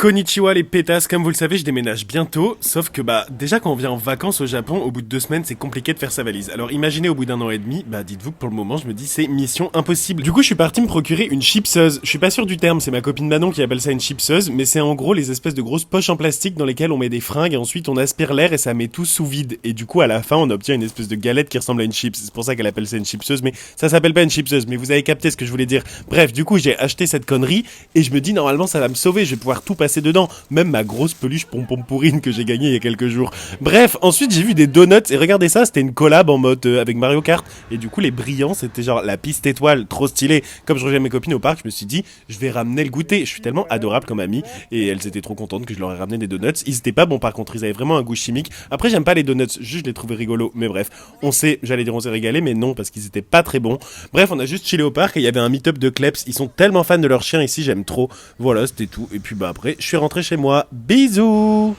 Konnichiwa les pétasses, comme vous le savez je déménage bientôt, sauf que déjà quand on vient en vacances au Japon, au bout de 2 semaines c'est compliqué de faire sa valise. Alors imaginez au bout d'un an et demi, dites-vous que pour le moment je me dis c'est mission impossible. Du coup je suis parti me procurer une chipseuse, je suis pas sûr du terme, c'est ma copine Manon qui appelle ça une chipseuse, mais c'est en gros les espèces de grosses poches en plastique dans lesquelles on met des fringues et ensuite on aspire l'air et ça met tout sous vide. Et du coup à la fin on obtient une espèce de galette qui ressemble à une chips, c'est pour ça qu'elle appelle ça une chipseuse, mais ça s'appelle pas une chipseuse, mais vous avez capté ce que je voulais dire. Bref, du coup j'ai acheté cette connerie et je me dis normalement ça va me sauver, je vais pouvoir tout passer dedans, même ma grosse peluche pompon pourrine que j'ai gagnée il y a quelques jours. Bref, ensuite j'ai vu des donuts et regardez ça, c'était une collab en mode avec Mario Kart et du coup les brillants c'était genre la piste étoile, trop stylé. Comme je rejoins mes copines au parc, je me suis dit je vais ramener le goûter. Je suis tellement adorable comme amie et elles étaient trop contentes que je leur ai ramené des donuts. Ils étaient pas bons par contre, ils avaient vraiment un goût chimique. Après j'aime pas les donuts, juste je les trouvais rigolos, mais bref, j'allais dire on s'est régalé mais non parce qu'ils étaient pas très bons. Bref, on a juste chillé au parc et il y avait un meet-up de Kleps, ils sont tellement fans de leur chien ici, j'aime trop. Voilà, c'était tout et puis après je suis rentré chez moi. Bisous.